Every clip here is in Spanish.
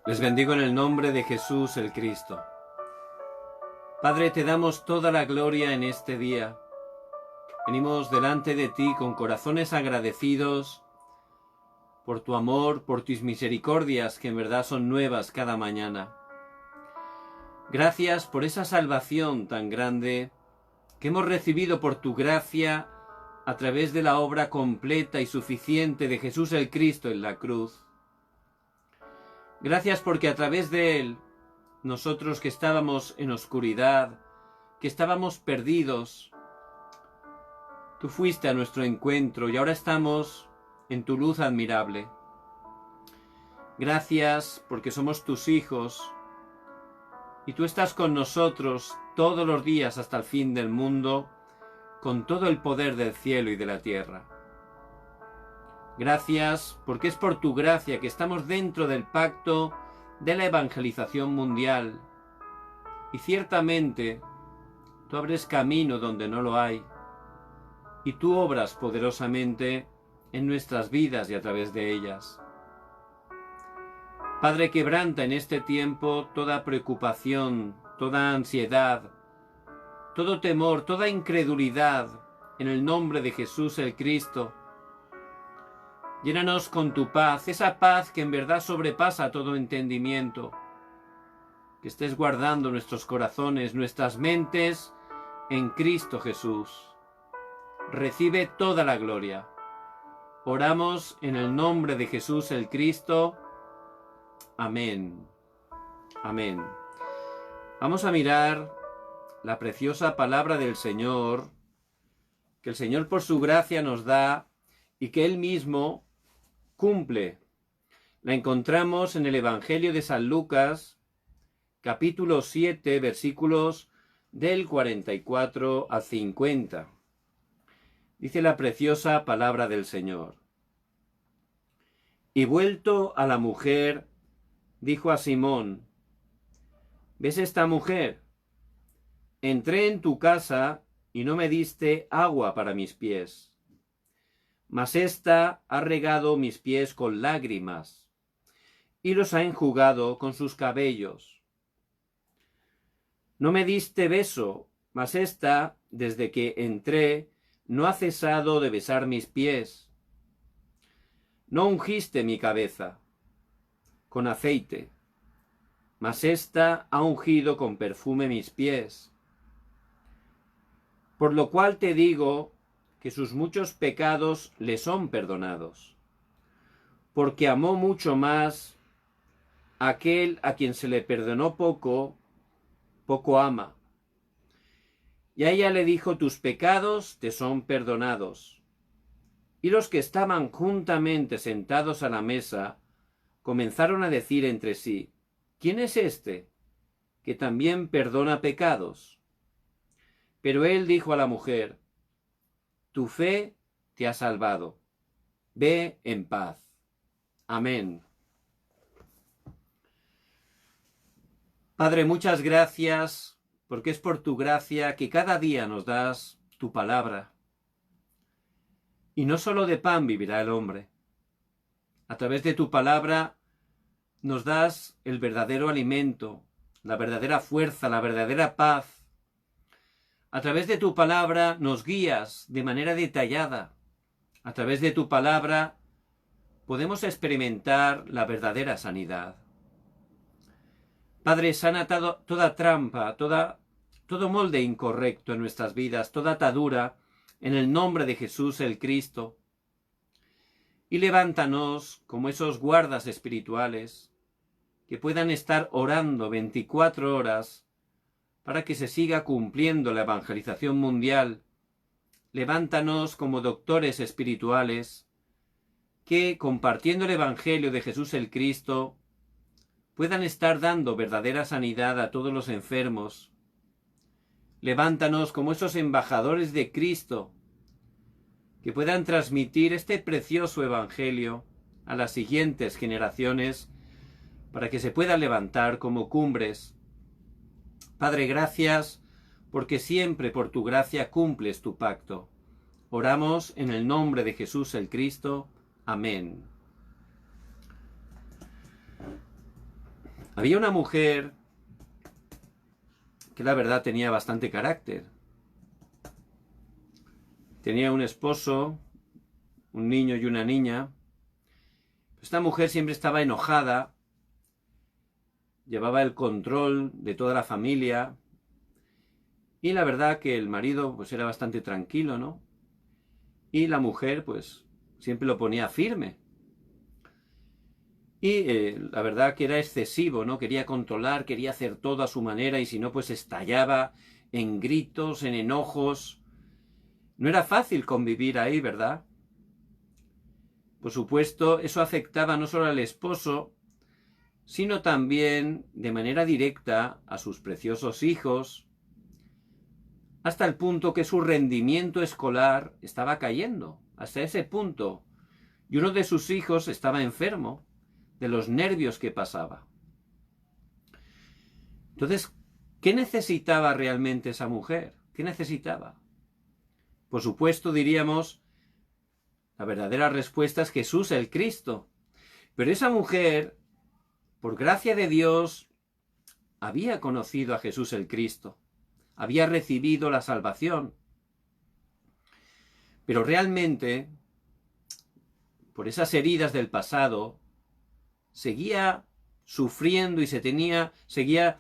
Les bendigo en el nombre de Jesús el Cristo. Padre, te damos toda la gloria en este día. Venimos delante de ti con corazones agradecidos por tu amor, por tus misericordias, que en verdad son nuevas cada mañana. Gracias por esa salvación tan grande que hemos recibido por tu gracia a través de la obra completa y suficiente de Jesús el Cristo en la cruz. Gracias porque a través de Él, nosotros que estábamos en oscuridad, que estábamos perdidos, tú fuiste a nuestro encuentro y ahora estamos en tu luz admirable. Gracias porque somos tus hijos y tú estás con nosotros todos los días hasta el fin del mundo, con todo el poder del cielo y de la tierra. Gracias porque es por tu gracia que estamos dentro del pacto de la evangelización mundial. Y ciertamente tú abres camino donde no lo hay. Y tú obras poderosamente en nuestras vidas y a través de ellas. Padre, quebranta en este tiempo toda preocupación, toda ansiedad, todo temor, toda incredulidad, en el nombre de Jesús el Cristo. Llénanos con tu paz, esa paz que en verdad sobrepasa todo entendimiento. Que estés guardando nuestros corazones, nuestras mentes en Cristo Jesús. Recibe toda la gloria. Oramos en el nombre de Jesús el Cristo. Amén. Amén. Vamos a mirar la preciosa palabra del Señor, que el Señor por su gracia nos da y que Él mismo cumple. La encontramos en el Evangelio de San Lucas, capítulo 7, versículos del 44 al 50. Dice la preciosa palabra del Señor. Y vuelto a la mujer, dijo a Simón: ¿ves esta mujer? Entré en tu casa y no me diste agua para mis pies. Mas ésta ha regado mis pies con lágrimas y los ha enjugado con sus cabellos. No me diste beso, mas ésta, desde que entré, no ha cesado de besar mis pies. No ungiste mi cabeza con aceite, mas ésta ha ungido con perfume mis pies. Por lo cual te digo que sus muchos pecados le son perdonados, porque amó mucho más aquel a quien se le perdonó poco, poco ama. Y a ella le dijo: tus pecados te son perdonados. Y los que estaban juntamente sentados a la mesa comenzaron a decir entre sí: ¿quién es este que también perdona pecados? Pero él dijo a la mujer: tu fe te ha salvado. Ve en paz. Amén. Padre, muchas gracias, porque es por tu gracia que cada día nos das tu palabra. Y no solo de pan vivirá el hombre. A través de tu palabra nos das el verdadero alimento, la verdadera fuerza, la verdadera paz. A través de tu palabra nos guías de manera detallada. A través de tu palabra podemos experimentar la verdadera sanidad. Padre, sana toda trampa, todo molde incorrecto en nuestras vidas, toda atadura, en el nombre de Jesús el Cristo. Y levántanos como esos guardas espirituales que puedan estar orando 24 horas para que se siga cumpliendo la evangelización mundial. Levántanos como doctores espirituales que, compartiendo el Evangelio de Jesús el Cristo, puedan estar dando verdadera sanidad a todos los enfermos. Levántanos como esos embajadores de Cristo que puedan transmitir este precioso Evangelio a las siguientes generaciones para que se puedan levantar como cumbres. Padre, gracias porque siempre por tu gracia cumples tu pacto. Oramos en el nombre de Jesús el Cristo. Amén. Había una mujer que la verdad tenía bastante carácter. Tenía un esposo, un niño y una niña. Esta mujer siempre estaba enojada, llevaba el control de toda la familia, y la verdad que el marido pues era bastante tranquilo, ¿no? Y la mujer pues siempre lo ponía firme. Y la verdad que era excesivo, ¿no? Quería controlar, quería hacer todo a su manera, y si no pues estallaba en gritos, en enojos. No era fácil convivir ahí, ¿verdad? Por supuesto, eso afectaba no solo al esposo, sino también de manera directa a sus preciosos hijos, hasta el punto que su rendimiento escolar estaba cayendo, hasta ese punto. Y uno de sus hijos estaba enfermo de los nervios que pasaba. Entonces, ¿qué necesitaba realmente esa mujer? ¿Qué necesitaba? Por supuesto, diríamos, la verdadera respuesta es Jesús el Cristo. Pero esa mujer, por gracia de Dios, había conocido a Jesús el Cristo. Había recibido la salvación. Pero realmente, por esas heridas del pasado, seguía sufriendo y seguía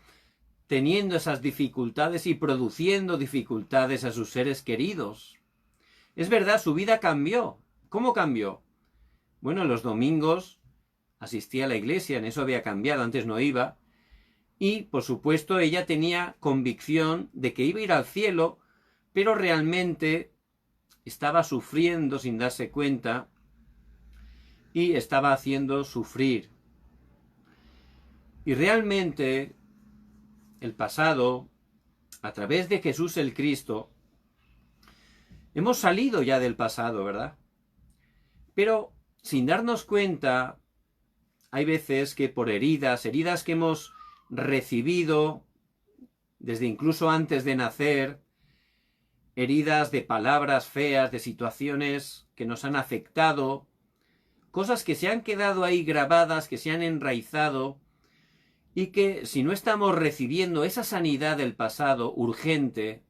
teniendo esas dificultades y produciendo dificultades a sus seres queridos. Es verdad, su vida cambió. ¿Cómo cambió? Bueno, los domingos asistía a la iglesia, en eso había cambiado, antes no iba. Y, por supuesto, ella tenía convicción de que iba a ir al cielo, pero realmente estaba sufriendo sin darse cuenta y estaba haciendo sufrir. Y realmente el pasado, a través de Jesús el Cristo, hemos salido ya del pasado, ¿verdad? Pero sin darnos cuenta, hay veces que por heridas que hemos recibido desde incluso antes de nacer, heridas de palabras feas, de situaciones que nos han afectado, cosas que se han quedado ahí grabadas, que se han enraizado, y que si no estamos recibiendo esa sanidad del pasado urgente,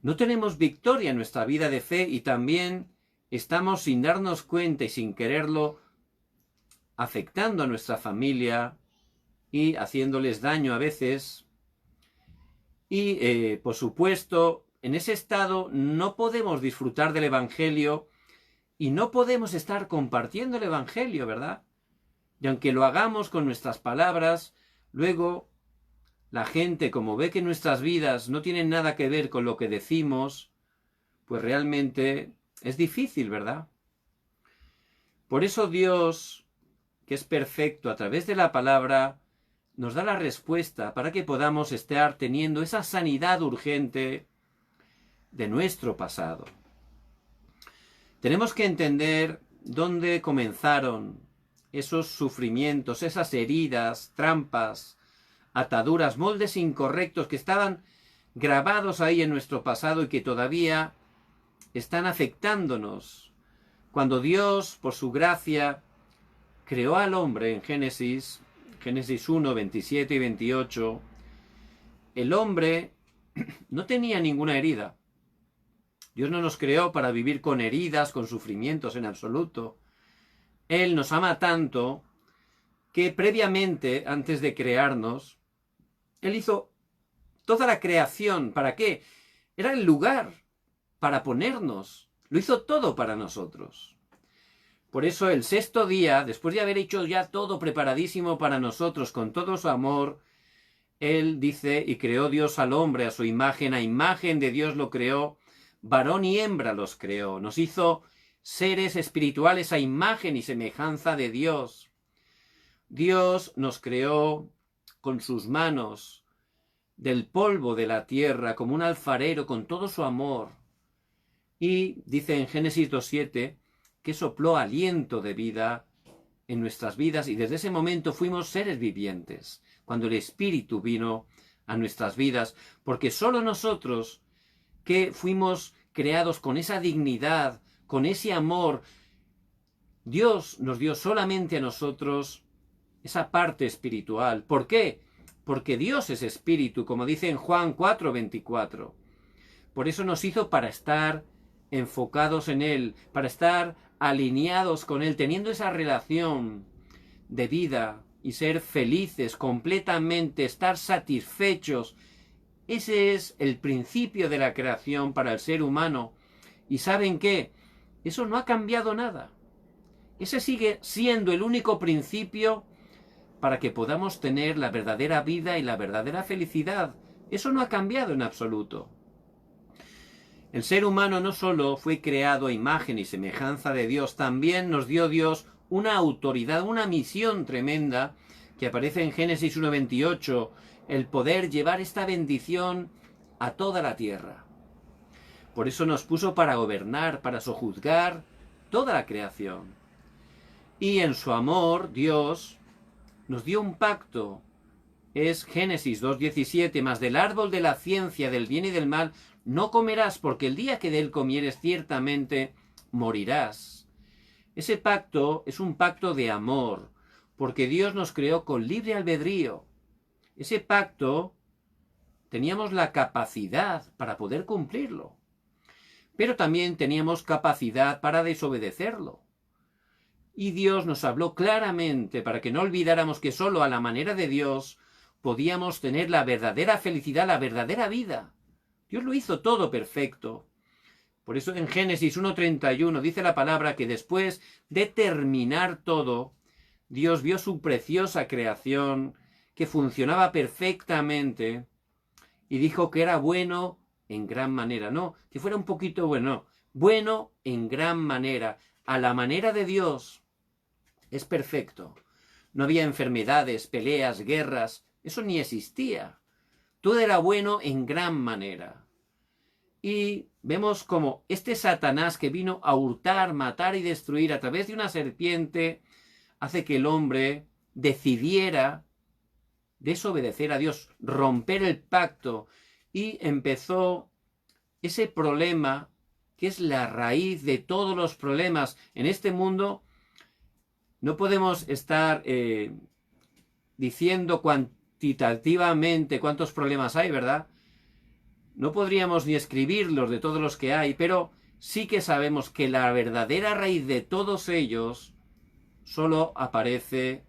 no tenemos victoria en nuestra vida de fe, y también estamos, sin darnos cuenta y sin quererlo, afectando a nuestra familia y haciéndoles daño a veces. Y por supuesto, en ese estado no podemos disfrutar del Evangelio y no podemos estar compartiendo el Evangelio, ¿verdad? Y aunque lo hagamos con nuestras palabras, luego la gente, como ve que nuestras vidas no tienen nada que ver con lo que decimos, pues realmente es difícil, ¿verdad? Por eso Dios, que es perfecto, a través de la palabra, nos da la respuesta para que podamos estar teniendo esa sanidad urgente de nuestro pasado. Tenemos que entender dónde comenzaron esos sufrimientos, esas heridas, trampas, ataduras, moldes incorrectos que estaban grabados ahí en nuestro pasado y que todavía están afectándonos. Cuando Dios, por su gracia, creó al hombre en Génesis 1, 27 y 28, el hombre no tenía ninguna herida. Dios no nos creó para vivir con heridas, con sufrimientos en absoluto. Él nos ama tanto que previamente, antes de crearnos, Él hizo toda la creación. ¿Para qué? Era el lugar para ponernos. Lo hizo todo para nosotros. Por eso el sexto día, después de haber hecho ya todo preparadísimo para nosotros, con todo su amor, Él dice, y creó Dios al hombre a su imagen, a imagen de Dios lo creó, varón y hembra los creó, nos hizo seres espirituales a imagen y semejanza de Dios. Dios nos creó con sus manos, del polvo de la tierra, como un alfarero, con todo su amor. Y dice en Génesis 2:7 que sopló aliento de vida en nuestras vidas, y desde ese momento fuimos seres vivientes, cuando el Espíritu vino a nuestras vidas, porque solo nosotros, que fuimos creados con esa dignidad, con ese amor, Dios nos dio solamente a nosotros esa parte espiritual. ¿Por qué? Porque Dios es espíritu, como dice en Juan 4:24. Por eso nos hizo para estar enfocados en Él, para estar alineados con Él, teniendo esa relación de vida y ser felices completamente, estar satisfechos. Ese es el principio de la creación para el ser humano. ¿Y saben qué? Eso no ha cambiado nada. Ese sigue siendo el único principio para que podamos tener la verdadera vida y la verdadera felicidad. Eso no ha cambiado en absoluto. El ser humano no solo fue creado a imagen y semejanza de Dios, también nos dio Dios una autoridad, una misión tremenda que aparece en Génesis 1:28, el poder llevar esta bendición a toda la tierra. Por eso nos puso para gobernar, para sojuzgar toda la creación. Y en su amor, Dios nos dio un pacto. Es Génesis 2:17, mas del árbol de la ciencia del bien y del mal no comerás, porque el día que de él comieres ciertamente morirás. Ese pacto es un pacto de amor, porque Dios nos creó con libre albedrío. Ese pacto teníamos la capacidad para poder cumplirlo, pero también teníamos capacidad para desobedecerlo. Y Dios nos habló claramente para que no olvidáramos que solo a la manera de Dios podíamos tener la verdadera felicidad, la verdadera vida. Dios lo hizo todo perfecto. Por eso en Génesis 1:31 dice la palabra que después de terminar todo, Dios vio su preciosa creación que funcionaba perfectamente y dijo que era bueno en gran manera. No, que fuera un poquito bueno, no. Bueno en gran manera, a la manera de Dios. Es perfecto. No había enfermedades, peleas, guerras. Eso ni existía. Todo era bueno en gran manera. Y vemos como este Satanás que vino a hurtar, matar y destruir a través de una serpiente hace que el hombre decidiera desobedecer a Dios, romper el pacto, y empezó ese problema que es la raíz de todos los problemas en este mundo. No podemos estar diciendo cuantitativamente cuántos problemas hay, ¿verdad? No podríamos ni escribirlos de todos los que hay, pero sí que sabemos que la verdadera raíz de todos ellos solo aparece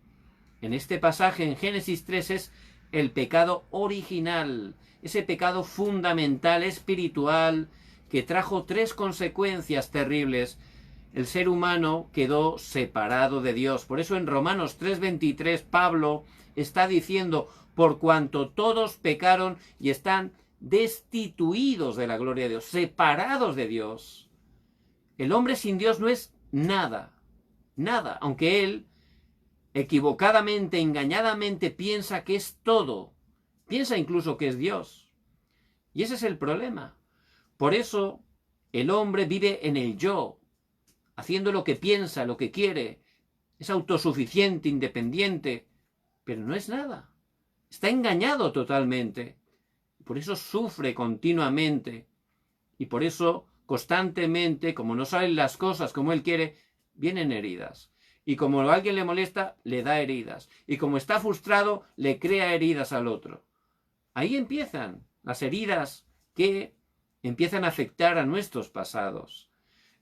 en este pasaje, en Génesis 3, es el pecado original, ese pecado fundamental, espiritual, que trajo 3 consecuencias terribles. El ser humano quedó separado de Dios. Por eso en Romanos 3:23 Pablo está diciendo, por cuanto todos pecaron y están destituidos de la gloria de Dios, separados de Dios. El hombre sin Dios no es nada, nada, aunque él equivocadamente, engañadamente piensa que es todo, piensa incluso que es Dios. Y ese es el problema. Por eso el hombre vive en el yo, haciendo lo que piensa, lo que quiere, es autosuficiente, independiente, pero no es nada. Está engañado totalmente. Por eso sufre continuamente. Y por eso constantemente, como no salen las cosas como él quiere, vienen heridas. Y como a alguien le molesta, le da heridas. Y como está frustrado, le crea heridas al otro. Ahí empiezan las heridas que empiezan a afectar a nuestros pasados.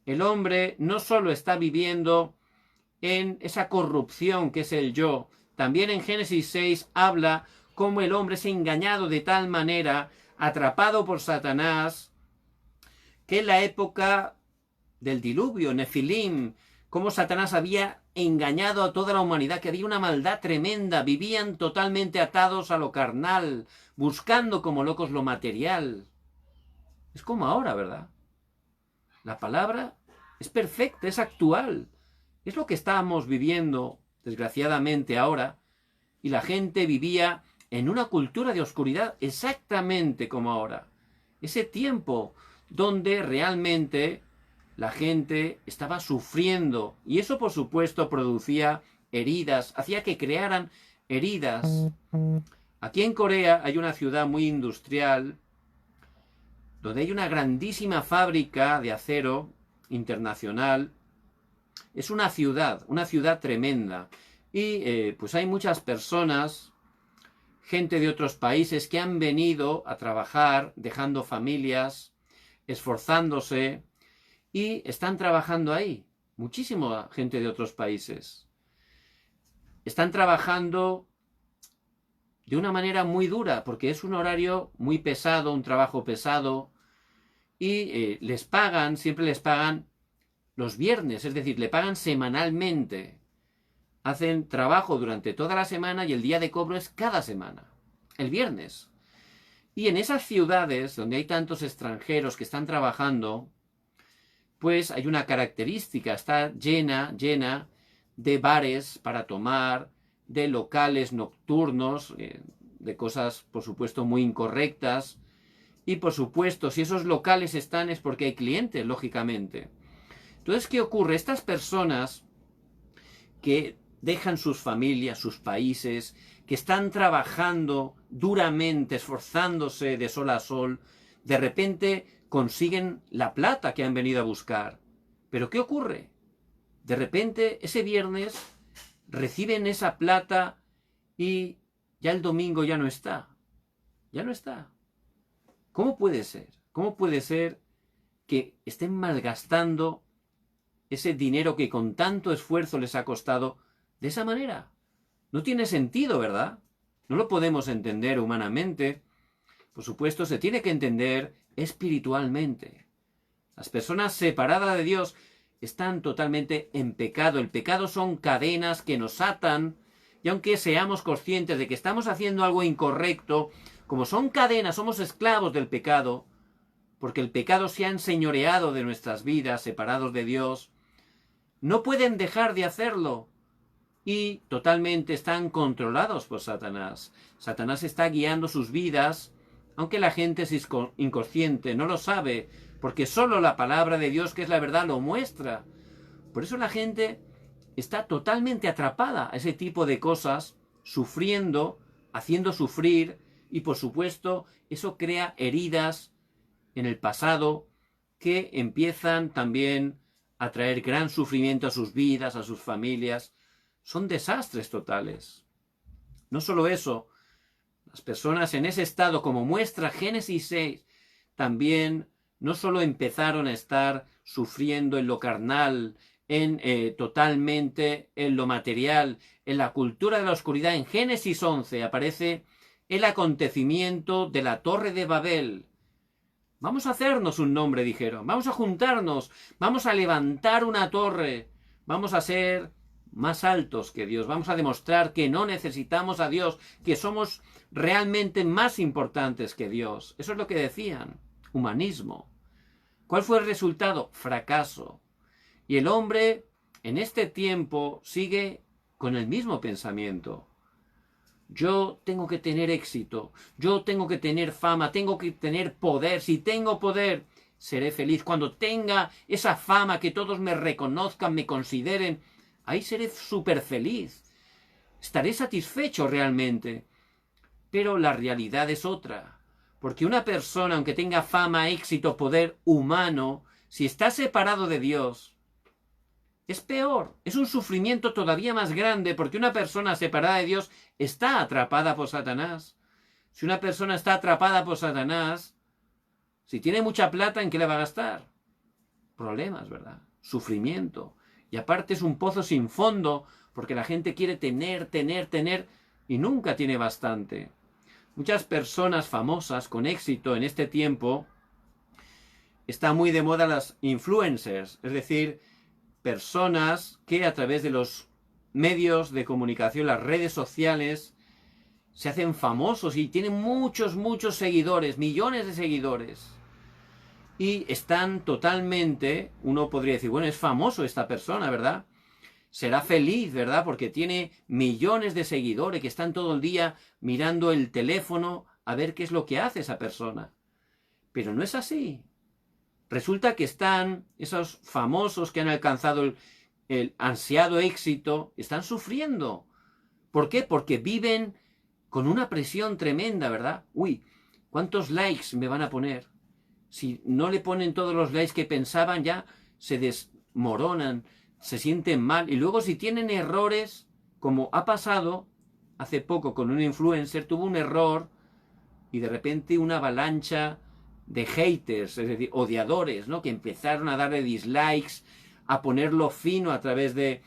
El hombre no solo está viviendo en esa corrupción que es el yo, también en Génesis 6 habla cómo el hombre es engañado de tal manera, atrapado por Satanás, que en la época del diluvio, Nefilim, cómo Satanás había engañado a toda la humanidad, que había una maldad tremenda, vivían totalmente atados a lo carnal, buscando como locos lo material. Es como ahora, ¿verdad? La palabra es perfecta, es actual. Es lo que estamos viviendo, desgraciadamente, ahora. Y la gente vivía en una cultura de oscuridad exactamente como ahora. Ese tiempo donde realmente la gente estaba sufriendo. Y eso, por supuesto, producía heridas, hacía que crearan heridas. Aquí en Corea hay una ciudad muy industrial, donde hay una grandísima fábrica de acero internacional. Es una ciudad tremenda. Y pues hay muchas personas, gente de otros países que han venido a trabajar, dejando familias, esforzándose y están trabajando ahí. Muchísima gente de otros países. Están trabajando de una manera muy dura, porque es un horario muy pesado, un trabajo pesado, y les pagan, siempre les pagan los viernes, es decir, le pagan semanalmente. Hacen trabajo durante toda la semana y el día de cobro es cada semana, el viernes. Y en esas ciudades donde hay tantos extranjeros que están trabajando, pues hay una característica, está llena de bares para tomar, de locales nocturnos, de cosas, por supuesto, muy incorrectas. Y, por supuesto, si esos locales están es porque hay clientes, lógicamente. Entonces, ¿qué ocurre? Estas personas que dejan sus familias, sus países, que están trabajando duramente, esforzándose de sol a sol, de repente consiguen la plata que han venido a buscar. ¿Pero qué ocurre? De repente, ese viernes, reciben esa plata y ya el domingo ya no está. Ya no está. ¿Cómo puede ser? ¿Cómo puede ser que estén malgastando ese dinero que con tanto esfuerzo les ha costado de esa manera? No tiene sentido, ¿verdad? No lo podemos entender humanamente. Por supuesto, se tiene que entender espiritualmente. Las personas separadas de Dios están totalmente en pecado. El pecado son cadenas que nos atan, y aunque seamos conscientes de que estamos haciendo algo incorrecto, como son cadenas, somos esclavos del pecado, porque el pecado se ha enseñoreado de nuestras vidas, separados de Dios, no pueden dejar de hacerlo y totalmente están controlados por Satanás. Satanás está guiando sus vidas, aunque la gente es inconsciente, no lo sabe, porque solo la palabra de Dios, que es la verdad, lo muestra. Por eso la gente está totalmente atrapada a ese tipo de cosas, sufriendo, haciendo sufrir, y por supuesto eso crea heridas en el pasado que empiezan también a traer gran sufrimiento a sus vidas, a sus familias. Son desastres totales. No solo eso, las personas en ese estado, como muestra Génesis 6, también no solo empezaron a estar sufriendo en lo carnal, totalmente en lo material, en la cultura de la oscuridad. En Génesis 11 aparece el acontecimiento de la Torre de Babel. Vamos a hacernos un nombre, dijeron. Vamos a juntarnos, vamos a levantar una torre, vamos a ser más altos que Dios, vamos a demostrar que no necesitamos a Dios, que somos realmente más importantes que Dios. Eso es lo que decían. Humanismo. ¿Cuál fue el resultado? Fracaso. Y el hombre en este tiempo sigue con el mismo pensamiento. Yo tengo que tener éxito, yo tengo que tener fama, tengo que tener poder. Si tengo poder, seré feliz. Cuando tenga esa fama, que todos me reconozcan, me consideren, ahí seré súper feliz. Estaré satisfecho realmente. Pero la realidad es otra. Porque una persona, aunque tenga fama, éxito, poder humano, si está separado de Dios, es peor. Es un sufrimiento todavía más grande, porque una persona separada de Dios está atrapada por Satanás. Si una persona está atrapada por Satanás, si tiene mucha plata, ¿en qué le va a gastar? Problemas, ¿verdad? Sufrimiento. Y aparte es un pozo sin fondo, porque la gente quiere tener, y nunca tiene bastante. Muchas personas famosas con éxito en este tiempo, está muy de moda las influencers, es decir, personas que a través de los medios de comunicación, las redes sociales, se hacen famosos y tienen muchos seguidores, millones de seguidores. Y están totalmente, uno podría decir, bueno, es famoso esta persona, ¿verdad? Será feliz, ¿verdad? Porque tiene millones de seguidores que están todo el día mirando el teléfono a ver qué es lo que hace esa persona. Pero no es así. Resulta que están esos famosos que han alcanzado el ansiado éxito, están sufriendo. ¿Por qué? Porque viven con una presión tremenda, ¿verdad? Uy, ¿cuántos likes me van a poner? Si no le ponen todos los likes que pensaban, ya se desmoronan, se sienten mal. Y luego si tienen errores, como ha pasado hace poco con un influencer, tuvo un error y de repente una avalancha de haters, es decir, odiadores, ¿no? Que empezaron a darle dislikes, a ponerlo fino a través de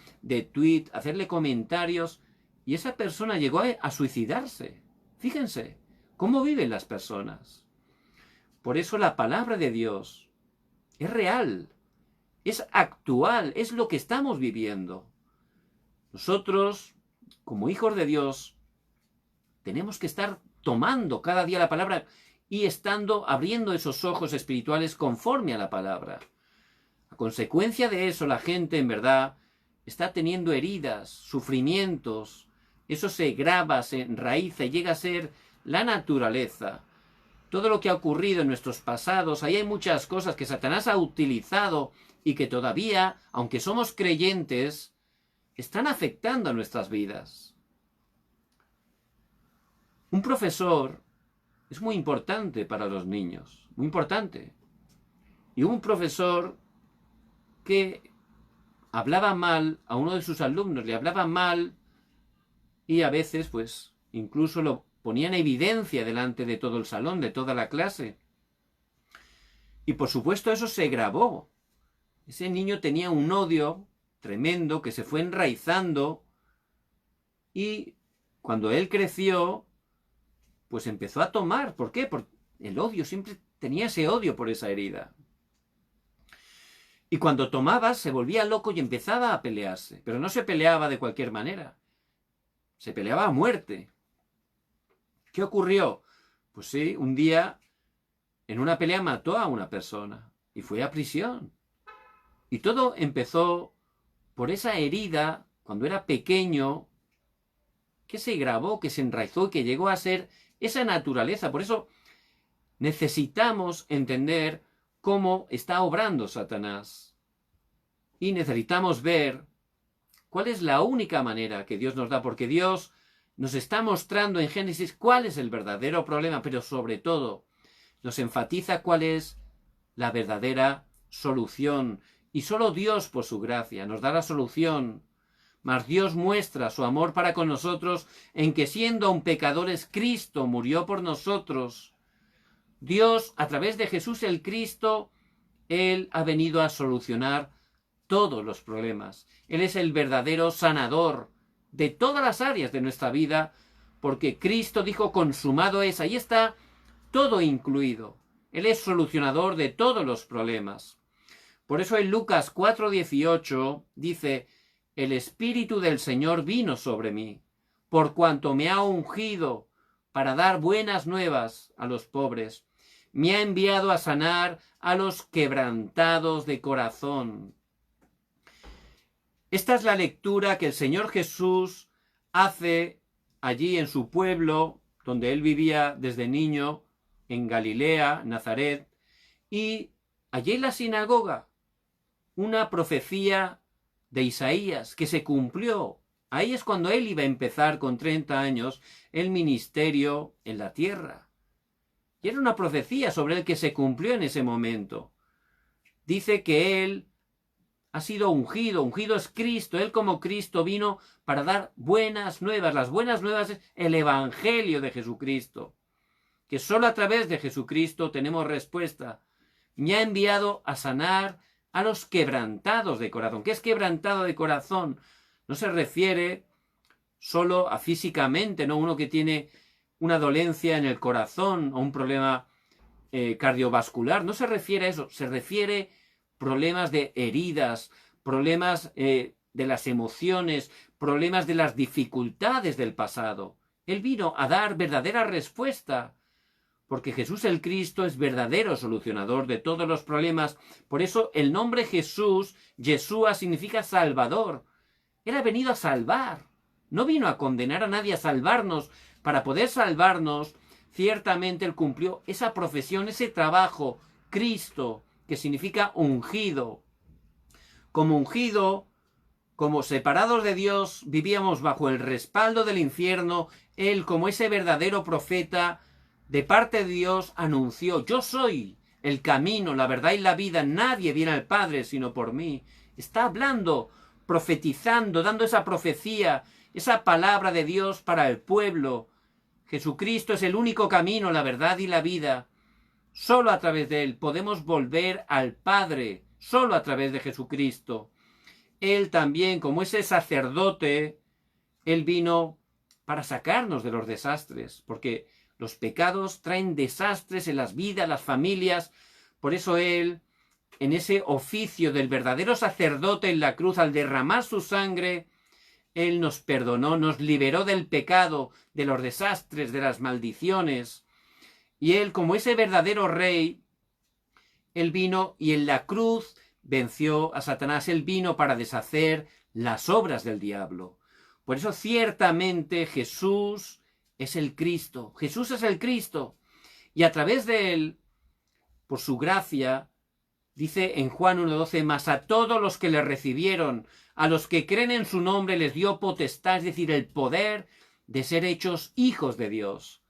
tweet, a hacerle comentarios, y esa persona llegó a suicidarse. Fíjense, ¿cómo viven las personas? Por eso la palabra de Dios es real, es actual, es lo que estamos viviendo. Nosotros, como hijos de Dios, tenemos que estar tomando cada día la palabra y estando abriendo esos ojos espirituales conforme a la palabra. A consecuencia de eso, la gente en verdad está teniendo heridas, sufrimientos. Eso se graba, se enraiza y llega a ser la naturaleza. Todo lo que ha ocurrido en nuestros pasados, ahí hay muchas cosas que Satanás ha utilizado y que todavía, aunque somos creyentes, están afectando a nuestras vidas. Un profesor es muy importante para los niños, muy importante. Y un profesor que hablaba mal a uno de sus alumnos, le hablaba mal y a veces, pues, incluso lo ponía en evidencia delante de todo el salón, de toda la clase. Y por supuesto eso se grabó. Ese niño tenía un odio tremendo que se fue enraizando y cuando él creció, pues empezó a tomar. ¿Por qué? Porque el odio, siempre tenía ese odio por esa herida. Y cuando tomaba se volvía loco y empezaba a pelearse. Pero no se peleaba de cualquier manera. Se peleaba a muerte. ¿Qué ocurrió? Pues sí, un día en una pelea mató a una persona y fue a prisión. Y todo empezó por esa herida cuando era pequeño que se grabó, que se enraizó y que llegó a ser esa naturaleza. Por eso necesitamos entender cómo está obrando Satanás. Y necesitamos ver cuál es la única manera que Dios nos da, porque Dios nos está mostrando en Génesis cuál es el verdadero problema, pero sobre todo nos enfatiza cuál es la verdadera solución. Y solo Dios, por su gracia, nos da la solución. Mas Dios muestra su amor para con nosotros en que siendo aún pecadores, Cristo murió por nosotros. Dios, a través de Jesús el Cristo, Él ha venido a solucionar todos los problemas. Él es el verdadero sanador de todas las áreas de nuestra vida, porque Cristo dijo consumado es. Ahí está todo incluido. Él es solucionador de todos los problemas. Por eso en Lucas 4:18 dice: el Espíritu del Señor vino sobre mí, por cuanto me ha ungido para dar buenas nuevas a los pobres. Me ha enviado a sanar a los quebrantados de corazón. Esta es la lectura que el Señor Jesús hace allí en su pueblo, donde él vivía desde niño, en Galilea, Nazaret, y allí en la sinagoga, una profecía de Isaías que se cumplió. Ahí es cuando él iba a empezar con 30 años el ministerio en la tierra. Y era una profecía sobre el que se cumplió en ese momento. Dice que él ha sido ungido. Ungido es Cristo. Él como Cristo vino para dar buenas nuevas. Las buenas nuevas es el Evangelio de Jesucristo. Que solo a través de Jesucristo tenemos respuesta. Me ha enviado a sanar a los quebrantados de corazón. ¿Qué es quebrantado de corazón? No se refiere solo a físicamente, ¿no? Uno que tiene una dolencia en el corazón o un problema cardiovascular. No se refiere a eso. Se refiere a problemas de heridas, problemas de las emociones, problemas de las dificultades del pasado. Él vino a dar verdadera respuesta, porque Jesús el Cristo es verdadero solucionador de todos los problemas. Por eso el nombre Jesús, Yeshua, significa Salvador. Él ha venido a salvar. No vino a condenar a nadie, a salvarnos. Para poder salvarnos, ciertamente Él cumplió esa profesión, ese trabajo, Cristo, que significa ungido. Como ungido, como separados de Dios, vivíamos bajo el respaldo del infierno. Él, como ese verdadero profeta, de parte de Dios, anunció: yo soy el camino, la verdad y la vida. Nadie viene al Padre sino por mí. Está hablando, profetizando, dando esa profecía esa palabra de Dios para el pueblo. Jesucristo es el único camino, la verdad y la vida. Solo a través de Él podemos volver al Padre, solo a través de Jesucristo. Él también, como ese sacerdote, Él vino para sacarnos de los desastres, porque los pecados traen desastres en las vidas, las familias. Por eso Él, en ese oficio del verdadero sacerdote en la cruz, al derramar su sangre, Él nos perdonó, nos liberó del pecado, de los desastres, de las maldiciones. Y Él, como ese verdadero rey, Él vino y en la cruz venció a Satanás. Él vino para deshacer las obras del diablo. Por eso ciertamente Jesús es el Cristo. Jesús es el Cristo. Y a través de Él, por su gracia, dice en Juan 1:12, mas a todos los que le recibieron, a los que creen en su nombre, les dio potestad, es decir, el poder de ser hechos hijos de Dios.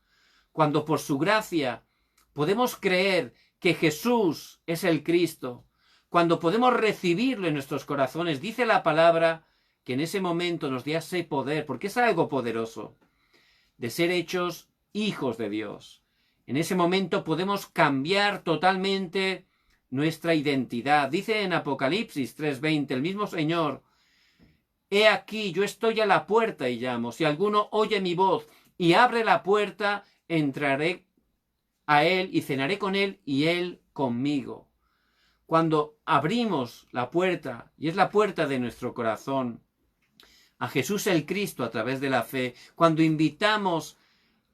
Cuando por su gracia podemos creer que Jesús es el Cristo, cuando podemos recibirlo en nuestros corazones, dice la palabra que en ese momento nos da ese poder, porque es algo poderoso, de ser hechos hijos de Dios. En ese momento podemos cambiar totalmente nuestra identidad. Dice en Apocalipsis 3:20 el mismo Señor: he aquí, yo estoy a la puerta y llamo. Si alguno oye mi voz y abre la puerta, entraré a él y cenaré con él y él conmigo. Cuando abrimos la puerta, y es la puerta de nuestro corazón, a Jesús el Cristo a través de la fe, cuando invitamos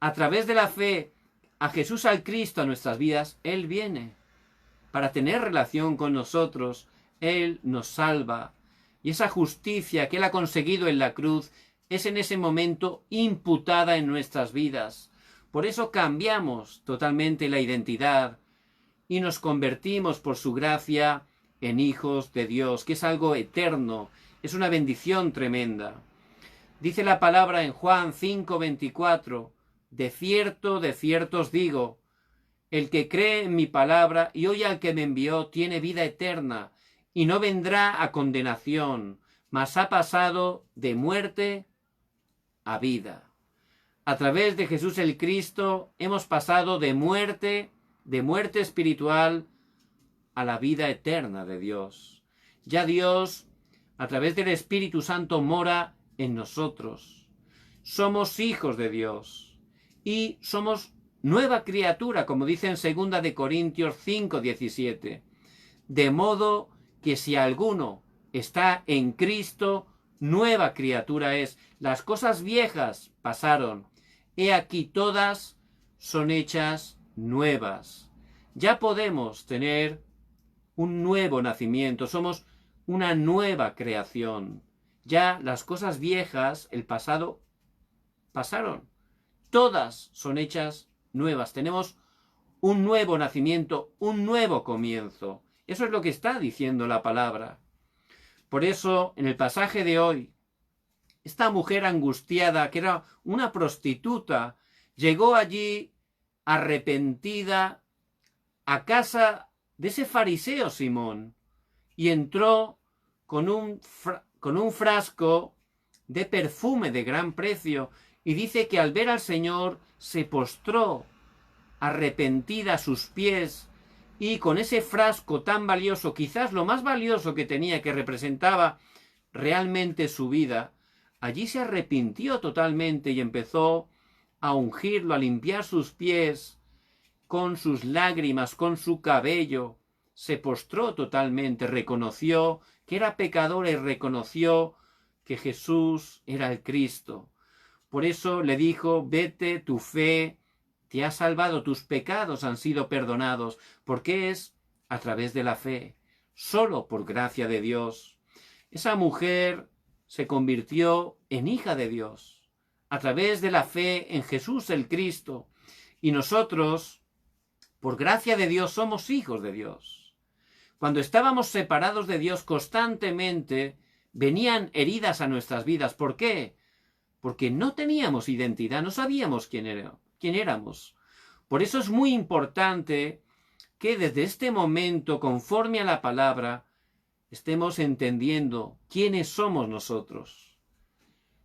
a través de la fe a Jesús al Cristo a nuestras vidas, Él viene para tener relación con nosotros. Él nos salva. Y esa justicia que Él ha conseguido en la cruz es en ese momento imputada en nuestras vidas. Por eso cambiamos totalmente la identidad y nos convertimos por su gracia en hijos de Dios, que es algo eterno, es una bendición tremenda. Dice la palabra en Juan 5:24, de cierto os digo, el que cree en mi palabra y oye al que me envió tiene vida eterna, y no vendrá a condenación, mas ha pasado de muerte a vida. A través de Jesús el Cristo hemos pasado de muerte espiritual a la vida eterna de Dios. Ya Dios, a través del Espíritu Santo, mora en nosotros. Somos hijos de Dios y somos nueva criatura, como dice en 2 de Corintios 5:17. De modo que si alguno está en Cristo, nueva criatura es. Las cosas viejas pasaron. He aquí todas son hechas nuevas. Ya podemos tener un nuevo nacimiento. Somos una nueva creación. Ya las cosas viejas, el pasado, pasaron. Todas son hechas nuevas. Tenemos un nuevo nacimiento, un nuevo comienzo. Eso es lo que está diciendo la palabra. Por eso, en el pasaje de hoy, esta mujer angustiada, que era una prostituta, llegó allí arrepentida a casa de ese fariseo Simón y entró con un frasco de perfume de gran precio, y dice que al ver al Señor se postró arrepentida a sus pies, y con ese frasco tan valioso, quizás lo más valioso que tenía, que representaba realmente su vida, allí se arrepintió totalmente y empezó a ungirlo, a limpiar sus pies con sus lágrimas, con su cabello. Se postró totalmente, reconoció que era pecadora y reconoció que Jesús era el Cristo. Por eso le dijo: vete, tu fe te ha salvado, tus pecados han sido perdonados, porque es a través de la fe, solo por gracia de Dios. Esa mujer se convirtió en hija de Dios, a través de la fe en Jesús el Cristo, y nosotros, por gracia de Dios, somos hijos de Dios. Cuando estábamos separados de Dios constantemente, venían heridas a nuestras vidas. ¿Por qué? Porque no teníamos identidad, no sabíamos quién éramos. Por eso es muy importante que desde este momento, conforme a la palabra, estemos entendiendo quiénes somos nosotros.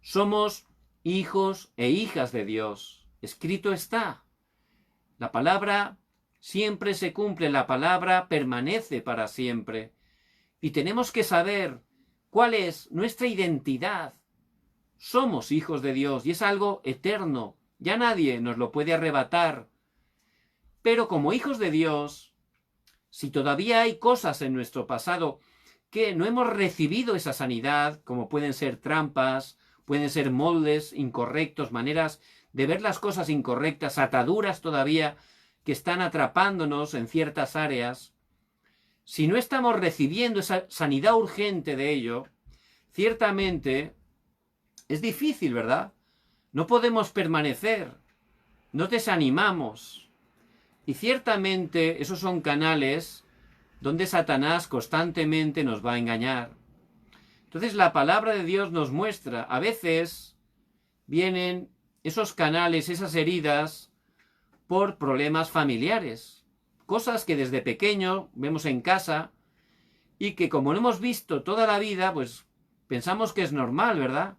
Somos hijos e hijas de Dios. Escrito está. La palabra siempre se cumple, la palabra permanece para siempre. Y tenemos que saber cuál es nuestra identidad. Somos hijos de Dios y es algo eterno. Ya nadie nos lo puede arrebatar. Pero como hijos de Dios, si todavía hay cosas en nuestro pasado que no hemos recibido esa sanidad, como pueden ser trampas, pueden ser moldes incorrectos, maneras de ver las cosas incorrectas, ataduras todavía que están atrapándonos en ciertas áreas, si no estamos recibiendo esa sanidad urgente de ello, ciertamente es difícil, ¿verdad? No podemos permanecer, no desanimamos. Y ciertamente esos son canales donde Satanás constantemente nos va a engañar. Entonces la palabra de Dios nos muestra, a veces vienen esos canales, esas heridas, por problemas familiares. Cosas que desde pequeño vemos en casa y que como no hemos visto toda la vida, pues pensamos que es normal, ¿verdad?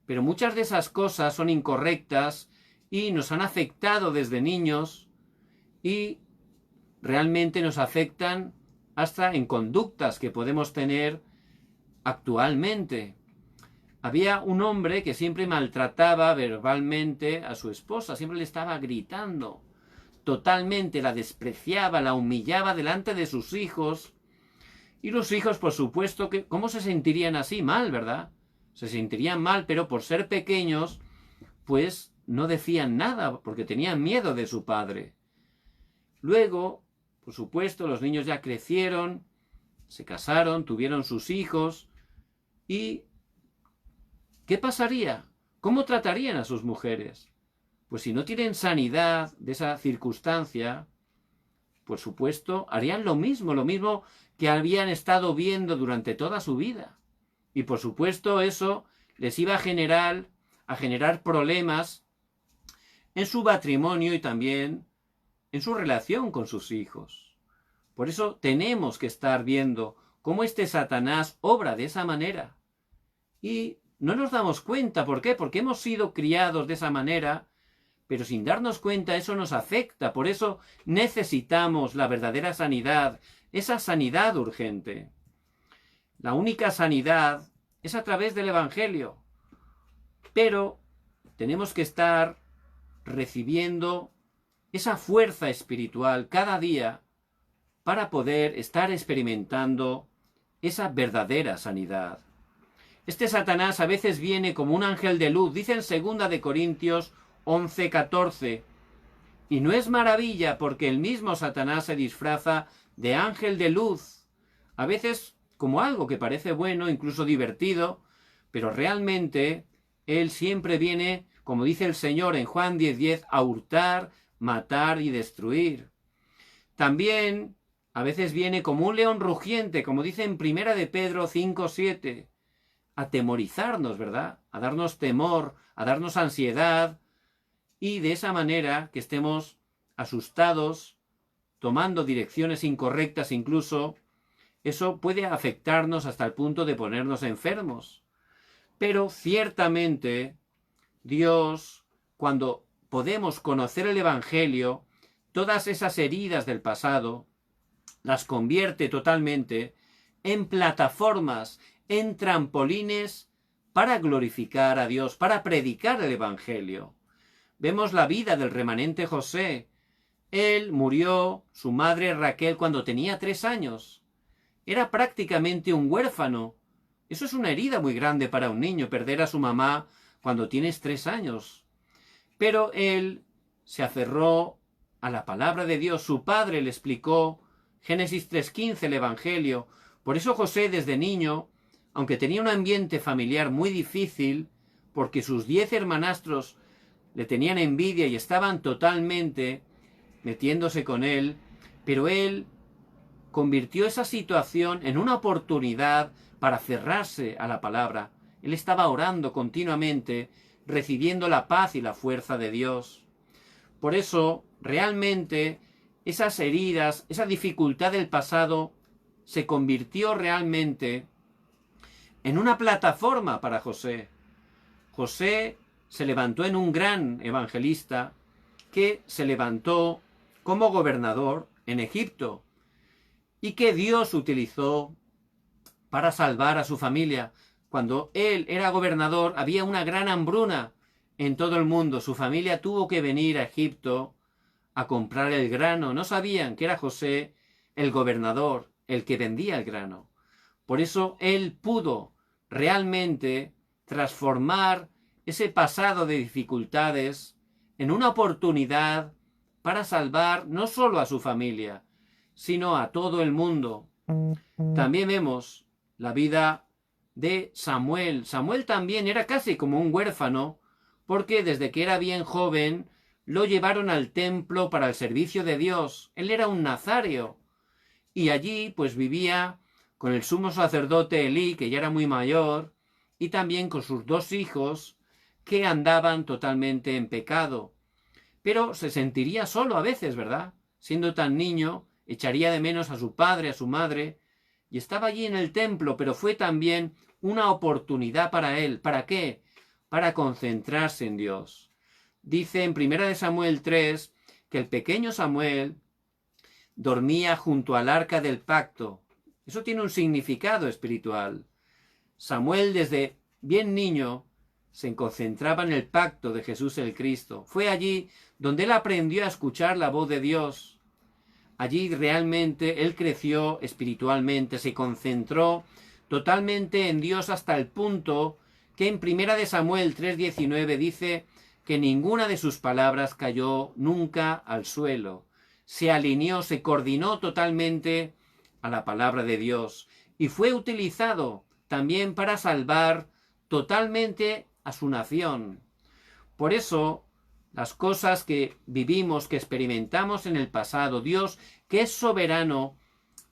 Pero muchas de esas cosas son incorrectas y nos han afectado desde niños y realmente nos afectan hasta en conductas que podemos tener actualmente. Había un hombre que siempre maltrataba verbalmente a su esposa, siempre le estaba gritando, totalmente la despreciaba, la humillaba delante de sus hijos. Y los hijos, por supuesto, que ¿cómo se sentirían así? Mal, ¿verdad? Se sentirían mal, pero por ser pequeños, pues no decían nada, porque tenían miedo de su padre. Luego, por supuesto, los niños ya crecieron, se casaron, tuvieron sus hijos, y ¿qué pasaría? ¿Cómo tratarían a sus mujeres? Pues si no tienen sanidad de esa circunstancia, por supuesto, harían lo mismo que habían estado viendo durante toda su vida. Y por supuesto eso les iba a generar problemas en su matrimonio y también en su relación con sus hijos. Por eso tenemos que estar viendo cómo este Satanás obra de esa manera. Y no nos damos cuenta. ¿Por qué? Porque hemos sido criados de esa manera, pero sin darnos cuenta eso nos afecta. Por eso necesitamos la verdadera sanidad, esa sanidad urgente. La única sanidad es a través del Evangelio. Pero tenemos que estar recibiendo esa fuerza espiritual cada día para poder estar experimentando esa verdadera sanidad. Este Satanás a veces viene como un ángel de luz, dice en 2 de Corintios 11:14. Y no es maravilla porque el mismo Satanás se disfraza de ángel de luz. A veces como algo que parece bueno, incluso divertido, pero realmente él siempre viene, como dice el Señor en Juan 10:10, a hurtar, matar y destruir. También a veces viene como un león rugiente, como dice en 1 de Pedro 5:7, a temorizarnos, ¿verdad? A darnos temor, a darnos ansiedad, y de esa manera que estemos asustados, tomando direcciones incorrectas incluso, eso puede afectarnos hasta el punto de ponernos enfermos. Pero ciertamente Dios, cuando podemos conocer el Evangelio, todas esas heridas del pasado, las convierte totalmente en plataformas, en trampolines para glorificar a Dios, para predicar el Evangelio. Vemos la vida del remanente José. Él murió, su madre Raquel, cuando tenía 3 años. Era prácticamente un huérfano. Eso es una herida muy grande para un niño, perder a su mamá cuando tienes 3 años. Pero él se aferró a la palabra de Dios. Su padre le explicó Génesis 3:15, el Evangelio. Por eso José, desde niño, aunque tenía un ambiente familiar muy difícil, porque sus 10 hermanastros le tenían envidia y estaban totalmente metiéndose con él, pero él convirtió esa situación en una oportunidad para aferrarse a la palabra. Él estaba orando continuamente, recibiendo la paz y la fuerza de Dios. Por eso, realmente, esas heridas, esa dificultad del pasado, se convirtió realmente en una plataforma para José. José se levantó en un gran evangelista que se levantó como gobernador en Egipto y que Dios utilizó para salvar a su familia. Cuando él era gobernador había una gran hambruna en todo el mundo. Su familia tuvo que venir a Egipto a comprar el grano. No sabían que era José el gobernador, el que vendía el grano. Por eso él pudo realmente transformar ese pasado de dificultades en una oportunidad para salvar no solo a su familia, sino a todo el mundo. También vemos la vida de Samuel. Samuel también era casi como un huérfano, porque desde que era bien joven lo llevaron al templo para el servicio de Dios. Él era un nazario y allí pues vivía con el sumo sacerdote Elí, que ya era muy mayor, y también con sus 2 hijos que andaban totalmente en pecado. Pero se sentiría solo a veces, ¿verdad? Siendo tan niño, echaría de menos a su padre, a su madre, y estaba allí en el templo, pero fue también una oportunidad para él. ¿Para qué? Para concentrarse en Dios. Dice en 1 Samuel 3 que el pequeño Samuel dormía junto al arca del pacto. Eso tiene un significado espiritual. Samuel desde bien niño se concentraba en el pacto de Jesús el Cristo. Fue allí donde él aprendió a escuchar la voz de Dios. Allí realmente él creció espiritualmente, se concentró totalmente en Dios hasta el punto que en 1 Samuel 3:19 dice que ninguna de sus palabras cayó nunca al suelo. Se alineó, se coordinó totalmente a la palabra de Dios y fue utilizado también para salvar totalmente a su nación. Por eso, las cosas que vivimos, que experimentamos en el pasado, Dios, que es soberano,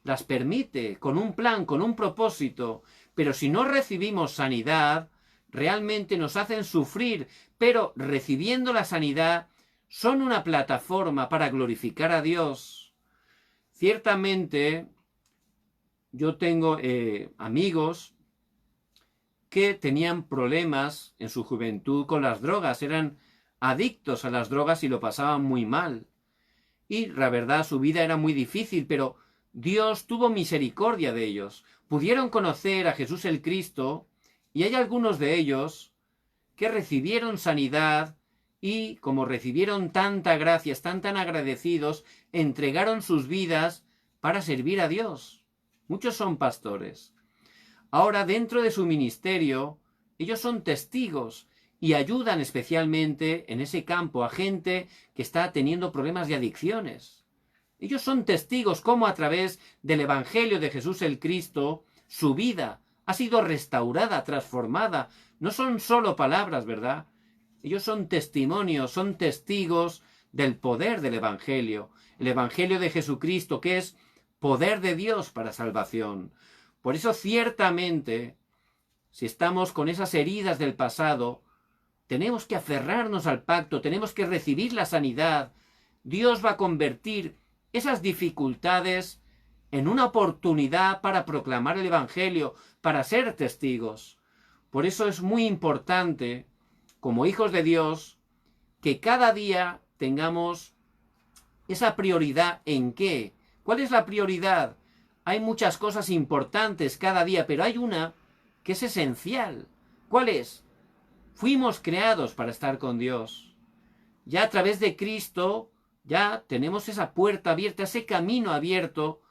las permite con un plan, con un propósito, pero si no recibimos sanidad, realmente nos hacen sufrir, pero recibiendo la sanidad son una plataforma para glorificar a Dios. Ciertamente, yo tengo amigos que tenían problemas en su juventud con las drogas, eran adictos a las drogas y lo pasaban muy mal. Y la verdad, su vida era muy difícil, pero Dios tuvo misericordia de ellos. Pudieron conocer a Jesús el Cristo y hay algunos de ellos que recibieron sanidad y, como recibieron tanta gracia, están tan agradecidos, entregaron sus vidas para servir a Dios. Muchos son pastores. Ahora, dentro de su ministerio, ellos son testigos y ayudan especialmente en ese campo a gente que está teniendo problemas de adicciones. Ellos son testigos cómo a través del Evangelio de Jesús el Cristo, su vida ha sido restaurada, transformada. No son solo palabras, ¿verdad? Ellos son testimonios, son testigos del poder del Evangelio. El Evangelio de Jesucristo, que es poder de Dios para salvación. Por eso, ciertamente, si estamos con esas heridas del pasado, tenemos que aferrarnos al pacto, tenemos que recibir la sanidad. Dios va a convertir esas dificultades en una oportunidad para proclamar el Evangelio, para ser testigos. Por eso es muy importante, como hijos de Dios, que cada día tengamos esa prioridad. ¿En qué? ¿Cuál es la prioridad? Hay muchas cosas importantes cada día, pero hay una que es esencial. ¿Cuál es? Fuimos creados para estar con Dios. Ya a través de Cristo, ya tenemos esa puerta abierta, ese camino abierto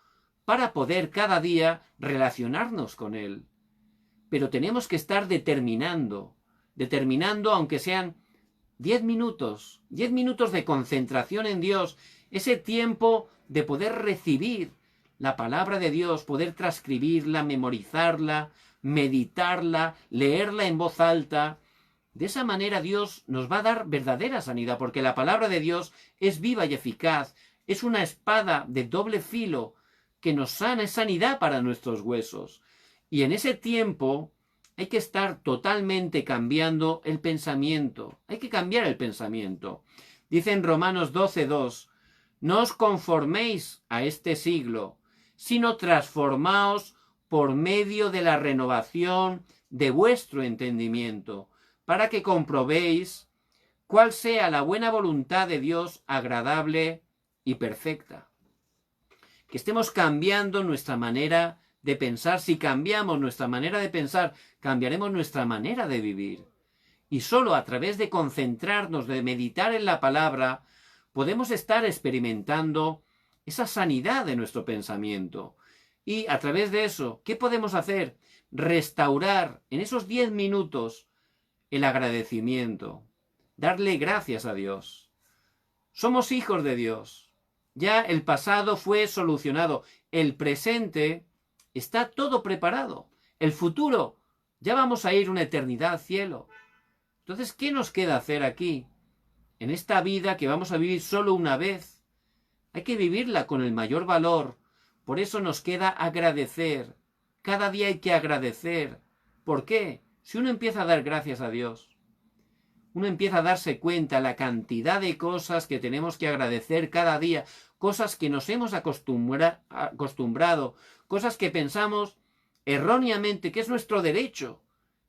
para poder cada día relacionarnos con Él. Pero tenemos que estar determinando aunque sean 10 minutos de concentración en Dios, ese tiempo de poder recibir la palabra de Dios, poder transcribirla, memorizarla, meditarla, leerla en voz alta. De esa manera Dios nos va a dar verdadera sanidad, porque la palabra de Dios es viva y eficaz, es una espada de doble filo que nos sana, es sanidad para nuestros huesos. Y en ese tiempo hay que estar totalmente cambiando el pensamiento, hay que cambiar el pensamiento. Dice en Romanos 12:2, no os conforméis a este siglo, sino transformaos por medio de la renovación de vuestro entendimiento, para que comprobéis cuál sea la buena voluntad de Dios, agradable y perfecta. Que estemos cambiando nuestra manera de pensar. Si cambiamos nuestra manera de pensar, cambiaremos nuestra manera de vivir. Y solo a través de concentrarnos, de meditar en la palabra, podemos estar experimentando esa sanidad de nuestro pensamiento. Y a través de eso, ¿qué podemos hacer? Restaurar en esos 10 minutos el agradecimiento. Darle gracias a Dios. Somos hijos de Dios. Ya el pasado fue solucionado. El presente está todo preparado. El futuro, ya vamos a ir una eternidad al cielo. Entonces, ¿qué nos queda hacer aquí? En esta vida que vamos a vivir solo una vez. Hay que vivirla con el mayor valor. Por eso nos queda agradecer. Cada día hay que agradecer. ¿Por qué? Si uno empieza a dar gracias a Dios, uno empieza a darse cuenta la cantidad de cosas que tenemos que agradecer cada día, cosas que nos hemos acostumbrado, cosas que pensamos erróneamente que es nuestro derecho,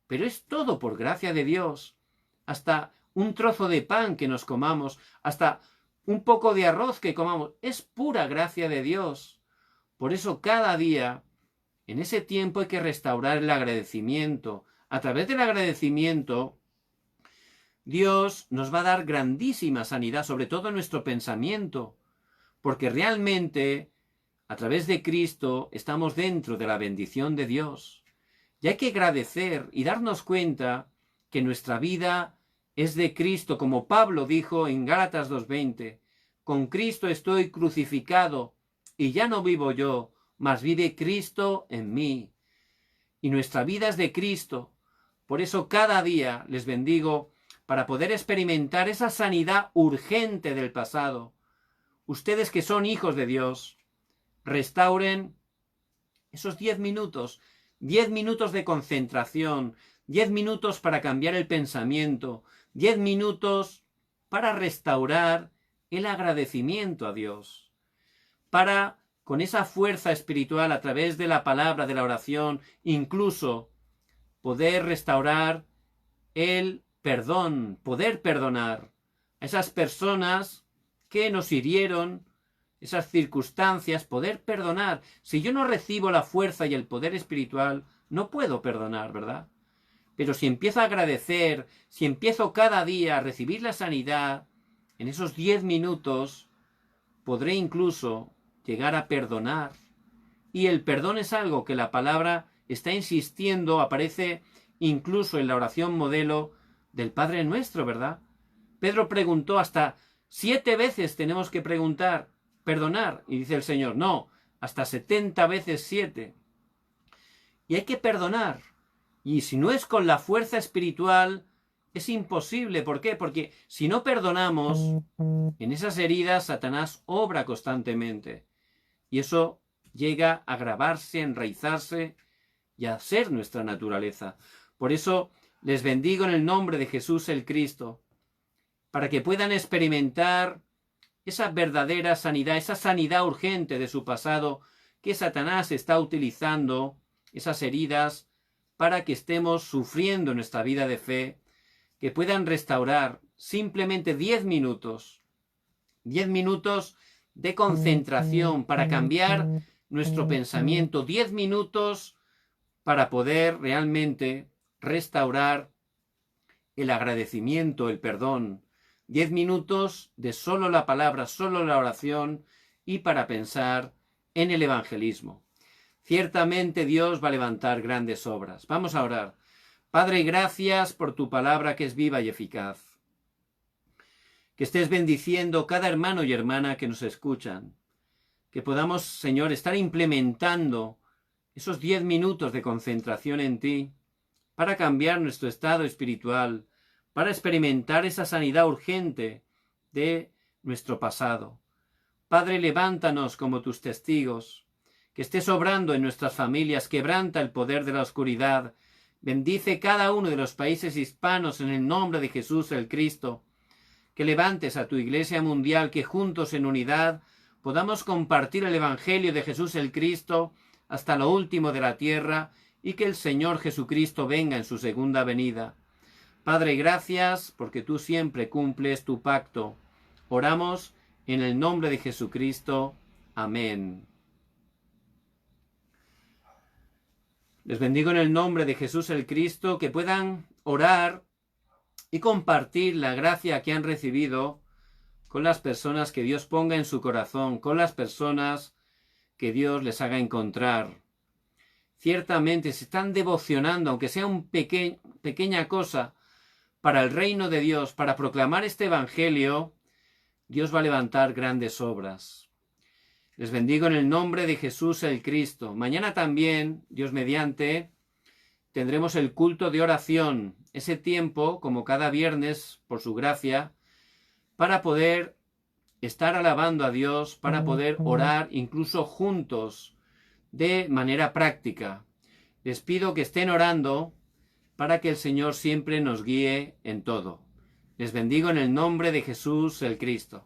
pero es todo por gracia de Dios. Hasta un trozo de pan que nos comamos, hasta un poco de arroz que comamos, es pura gracia de Dios. Por eso cada día, en ese tiempo hay que restaurar el agradecimiento. A través del agradecimiento, Dios nos va a dar grandísima sanidad, sobre todo en nuestro pensamiento, porque realmente, a través de Cristo, estamos dentro de la bendición de Dios. Y hay que agradecer y darnos cuenta que nuestra vida es de Cristo, como Pablo dijo en Gálatas 2:20, con Cristo estoy crucificado, y ya no vivo yo, mas vive Cristo en mí. Y nuestra vida es de Cristo. Por eso cada día les bendigo para poder experimentar esa sanidad urgente del pasado. Ustedes que son hijos de Dios, restauren esos 10 minutos de concentración, 10 minutos para cambiar el pensamiento, 10 minutos para restaurar el agradecimiento a Dios, para, con esa fuerza espiritual a través de la palabra, de la oración, incluso poder restaurar el perdón, poder perdonar a esas personas que nos hirieron, esas circunstancias, poder perdonar. Si yo no recibo la fuerza y el poder espiritual, no puedo perdonar, ¿verdad? Pero si empiezo a agradecer, si empiezo cada día a recibir la sanidad, en esos 10 minutos podré incluso llegar a perdonar. Y el perdón es algo que la palabra está insistiendo, aparece incluso en la oración modelo del Padre Nuestro, ¿verdad? Pedro preguntó hasta 7 veces tenemos que perdonar, y dice el Señor, no, hasta 70 veces 7. Y hay que perdonar. Y si no es con la fuerza espiritual, es imposible. ¿Por qué? Porque si no perdonamos, en esas heridas Satanás obra constantemente. Y eso llega a agravarse, a enraizarse y a ser nuestra naturaleza. Por eso les bendigo en el nombre de Jesús el Cristo, para que puedan experimentar esa verdadera sanidad, esa sanidad urgente de su pasado que Satanás está utilizando, esas heridas, para que estemos sufriendo nuestra vida de fe, que puedan restaurar simplemente 10 minutos de concentración para cambiar nuestro pensamiento, 10 minutos para poder realmente restaurar el agradecimiento, el perdón, 10 minutos de solo la palabra, solo la oración y para pensar en el evangelismo. Ciertamente Dios va a levantar grandes obras. Vamos a orar. Padre, gracias por tu palabra que es viva y eficaz. Que estés bendiciendo cada hermano y hermana que nos escuchan. Que podamos, Señor, estar implementando esos 10 minutos de concentración en ti para cambiar nuestro estado espiritual, para experimentar esa sanidad urgente de nuestro pasado. Padre, levántanos como tus testigos, que estés obrando en nuestras familias, quebranta el poder de la oscuridad, bendice cada uno de los países hispanos en el nombre de Jesús el Cristo, que levantes a tu Iglesia mundial, que juntos en unidad podamos compartir el Evangelio de Jesús el Cristo hasta lo último de la tierra y que el Señor Jesucristo venga en su segunda venida. Padre, gracias porque tú siempre cumples tu pacto. Oramos en el nombre de Jesucristo. Amén. Les bendigo en el nombre de Jesús el Cristo, que puedan orar y compartir la gracia que han recibido con las personas que Dios ponga en su corazón, con las personas que Dios les haga encontrar. Ciertamente se están devocionando, aunque sea una pequeña cosa, para el reino de Dios, para proclamar este evangelio. Dios va a levantar grandes obras. Les bendigo en el nombre de Jesús el Cristo. Mañana también, Dios mediante, tendremos el culto de oración, ese tiempo, como cada viernes, por su gracia, para poder estar alabando a Dios, para poder orar incluso juntos, de manera práctica. Les pido que estén orando para que el Señor siempre nos guíe en todo. Les bendigo en el nombre de Jesús el Cristo.